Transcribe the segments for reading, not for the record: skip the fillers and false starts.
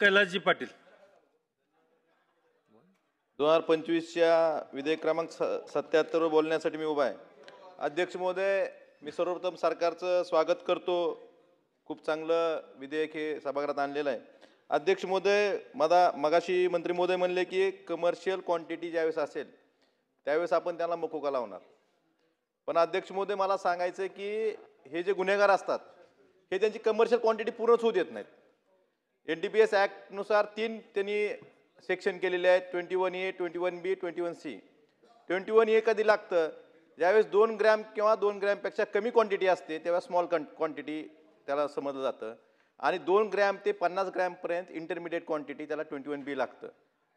कैलासजी पाटील. 2025च्या विधेयक क्रमांक 77 बोलण्यासाठी मी उभा आहे. अध्यक्ष महोदय, मी सर्वप्रथम सरकारचं स्वागत करतो. खूप चांगलं विधेयक हे सभागृहात आणलेलं आहे. अध्यक्ष महोदय, मगाशी मंत्री महोदय म्हणले की कमर्शियल क्वांटिटी ज्यावेळेस असेल त्यावेळेस आपण त्याला मकोका लावणार. पण अध्यक्ष महोदय, मला सांगायचं की हे जे गुन्हेगार असतात हे त्यांची कमर्शियल क्वांटिटी पूर्णच होऊ देत नाहीत. NDPS ॲक्टनुसार 3 त्यांनी सेक्शन केलेले आहेत, 21A, 21B, 21C. 21A कधी लागतं? ज्यावेळेस 2 ग्रॅम किंवा 2 ग्रॅमपेक्षा कमी क्वांटिटी असते तेव्हा स्मॉल क्वांटिटी त्याला समजलं जातं. आणि 2 ग्रॅम ते 50 ग्रॅमपर्यंत इंटरमिडिएट क्वांटिटी त्याला 21B लागतं.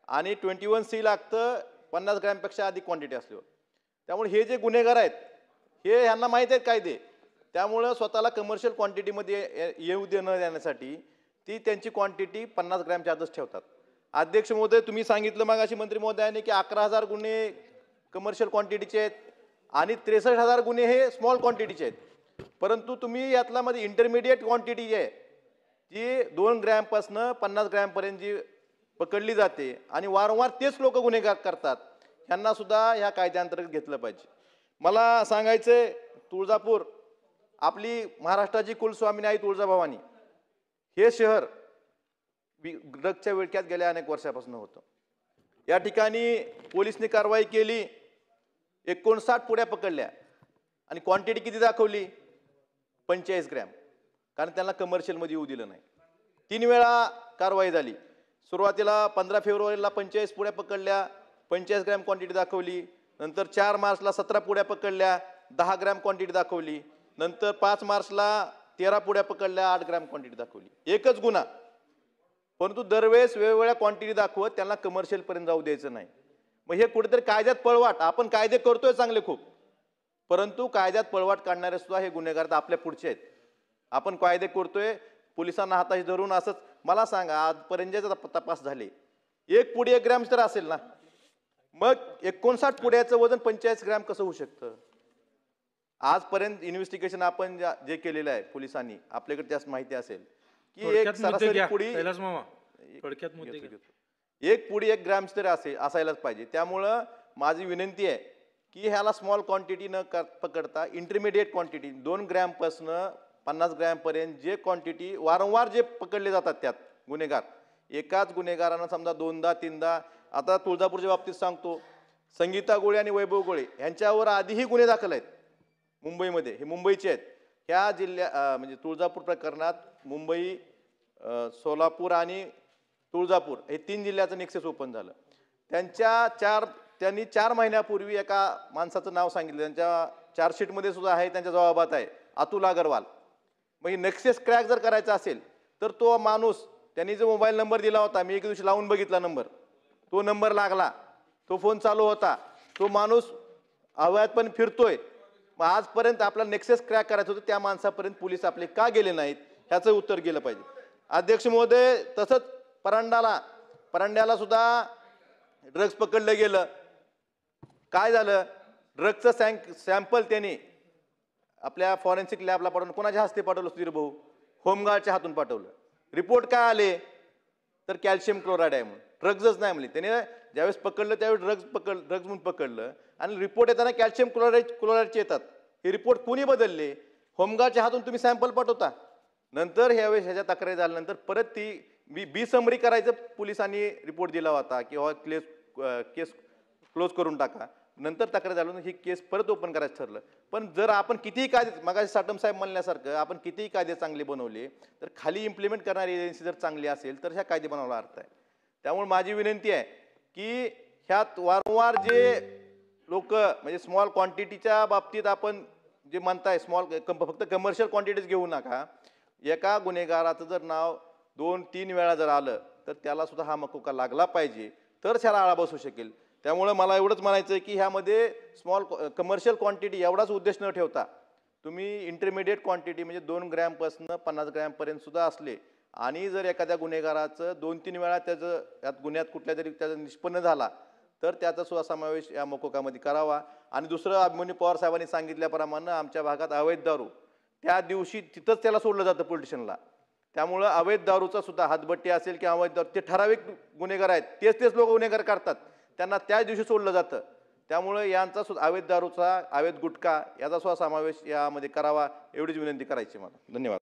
आणि 21C लागतं 50 ग्रॅमपेक्षा अधिक क्वांटिटी असल्यावर. त्यामुळे हे जे गुन्हेगार आहेत हे ह्यांना माहीत आहेत कायदे. त्यामुळं स्वतःला कमर्शियल क्वांटिटीमध्ये येऊ न देण्यासाठी ती त्यांची क्वांटिटी 50 ग्रॅमच्या आतच ठेवतात. अध्यक्ष महोदय, तुम्ही सांगितलं मगाशी मंत्री महोदयाने की 11,000 गुन्हे कमर्शियल क्वांटिटीचे आहेत आणि 63,000 गुन्हे हे स्मॉल क्वांटिटीचे आहेत. परंतु तुम्ही यातला मध्ये इंटरमिडिएट क्वांटिटी जी आहे ती 2 ग्रॅमपासून 50 ग्रॅमपर्यंत जी पकडली जाते आणि वारंवार तेच लोक गुन्हेगार करतात, ह्यांना सुद्धा ह्या कायद्याअंतर्गत घेतलं पाहिजे. मला सांगायचंय, तुळजापूर आपली महाराष्ट्राची कुलस्वामिनी आई तुळजाभवानी हे शहर ड्रग्सच्या विळख्यात गेल्या अनेक वर्षापासून होतं. या ठिकाणी पोलिसने कारवाई केली, 59 पुड्या पकडल्या आणि क्वांटिटी किती दाखवली? 45 ग्रॅम. कारण त्यांना कमर्शियलमध्ये येऊ दिलं नाही. 3 वेळा कारवाई झाली. सुरुवातीला 15 फेब्रुवारीला 45 पुड्या पकडल्या, 45 ग्रॅम क्वांटिटी दाखवली. नंतर 4 मार्चला 17 पुड्या पकडल्या, 10 ग्रॅम क्वांटिटी दाखवली. नंतर 5 मार्चला 13 पुड्या पकडल्या, 8 ग्रॅम क्वांटिटी दाखवली. एकच गुन्हा, परंतु दरवेळेस वेगवेगळ्या क्वांटिटी दाखवत त्यांना कमर्शियल पर्यंत जाऊ द्यायचं नाही. मग हे कुठेतरी कायद्यात पळवाट. आपण कायदे करतोय चांगले खूप, परंतु कायद्यात पळवाट काढणारे सुद्धा हे गुन्हेगार आपल्या पुढचे आहेत. आपण कायदे करतोय, पोलिसांना हाताशी धरून असंच. मला सांगा, आजपर्यंत तपास झाले 1 पुडी 1 ग्रॅम तर असेल ना, मग 59 पुड्याचं वजन 45 ग्रॅम कसं होऊ शकतं? आजपर्यंत इन्व्हेस्टिगेशन आपण जे केलेलं आहे पोलिसांनी, आपल्याकडे त्यास माहिती असेल की एक सरासरी पुडी 1 पुडी 1 ग्रॅम तरी असायलाच पाहिजे. त्यामुळं माझी विनंती आहे की ह्याला स्मॉल क्वांटिटी न पकडता इंटरमिडिएट क्वांटिटी 2 ग्रॅमपासून 50 ग्रॅमपर्यंत जे क्वांटिटी वारंवार जे पकडले जातात त्यात गुन्हेगार, एकाच गुन्हेगारांना समजा 2दा 3दा. आता तुळजापूरच्या बाबतीत सांगतो, संगीता गोळे आणि वैभव गोळे यांच्यावर आधीही गुन्हे दाखल आहेत मुंबईमध्ये. हे मुंबईचे आहेत. ह्या म्हणजे तुळजापूर प्रकरणात मुंबई, सोलापूर आणि तुळजापूर हे 3 जिल्ह्याचं नेक्सस ओपन झालं. त्यांनी 4 महिन्यापूर्वी एका माणसाचं नाव सांगितलं, त्यांच्या चार्जशीटमध्ये सुद्धा आहे, त्यांच्या जबाबात आहे, अतुल अग्रवाल. मग हे नेक्सस क्रॅक जर करायचा असेल तर तो माणूस, त्यांनी जो मोबाईल नंबर दिला होता, मी एक दिवशी लावून बघितला नंबर, तो नंबर लागला, तो फोन चालू होता, तो माणूस अवैध पण फिरतोय. मग आजपर्यंत आपला नेक्सस क्रॅक करायचं होतं, त्या माणसापर्यंत पोलीस आपले का गेले नाहीत, ह्याचं उत्तर गेलं पाहिजे. अध्यक्ष महोदय, तसंच परांड्याला सुद्धा ड्रग्ज पकडलं गेलं. काय झालं? ड्रग्जचं सॅम्पल त्यांनी आपल्या फॉरेन्सिक लॅबला पाठवलं. कोणाच्या हस्ते पाठवलं? सुधीर भाऊ होमगार्डच्या हातून पाठवलं. रिपोर्ट काय आले? तर कॅल्शियम क्लोराईड आहे म्हणून, ड्रग्जच नाही म्हणले. त्याने ज्यावेळेस पकडलं त्यावेळेस ड्रग्ज म्हणून पकडलं आणि रिपोर्ट येताना कॅल्शियम क्लोराईडचे येतात. हे रिपोर्ट कोणी बदलले? होमगार्डच्या हातून तुम्ही सॅम्पल पाठवता. नंतर ह्यावेळेस ह्याच्या तक्रारी झाल्यानंतर परत ती बी समरी करायचं पोलिसांनी रिपोर्ट दिला होता किंवा केस क्लोज करून टाका. नंतर तक्रार झाल्यानंतर ही केस परत ओपन करायचं ठरलं. पण जर आपण कितीही कायदे, मगाशी साटम साहेब म्हणल्यासारखं, आपण कितीही कायदे चांगले बनवले तर खाली इम्प्लिमेंट करणारी एजन्सी जर चांगली असेल तर ह्या कायदे बनवला अर्थ आहे. त्यामुळे माझी विनंती आहे की ह्यात वारंवार जे लोक म्हणजे स्मॉल क्वांटिटीच्या बाबतीत आपण जे म्हणताय फक्त कमर्शियल क्वांटिटीज घेऊ नका. एका गुन्हेगाराचं जर नाव 2-3 वेळा जर आलं तर त्याला सुद्धा हा मकोका लागला पाहिजे, तर त्याला आळा बसू शकेल. त्यामुळे मला एवढंच म्हणायचं आहे की ह्यामध्ये कमर्शियल क्वांटिटी एवढाच उद्देश न ठेवता तुम्ही इंटरमिडिएट क्वांटिटी म्हणजे 2 ग्रॅमपासून 50 ग्रॅमपर्यंत सुद्धा असले आणि जर एखाद्या गुन्हेगाराचं 2-3 वेळा त्याचं यात गुन्ह्यात कुठल्या तरी त्याचा निष्पन्न झाला तर त्याचा सुद्धा समावेश या मकोकामध्ये करावा. आणि दुसरं, अभिमन्यू पवार साहेबांनी सांगितल्याप्रमाणे आमच्या भागात अवैध दारू त्या दिवशी तिथंच त्याला सोडलं जातं पोलिटिशियनला. त्यामुळं अवैध दारूचा सुद्धा हातभट्टी असेल किंवा अवैध दारू, ते ठराविक गुन्हेगार आहेत, तेच लोक गुन्हेगार करतात, त्यांना त्याच दिवशी सोडलं जातं. त्यामुळे यांचा सुद्धा अवैध दारूचा, अवैध गुटखा याचा सुद्धा समावेश यामध्ये करावा, एवढीच विनंती करायची मला. धन्यवाद.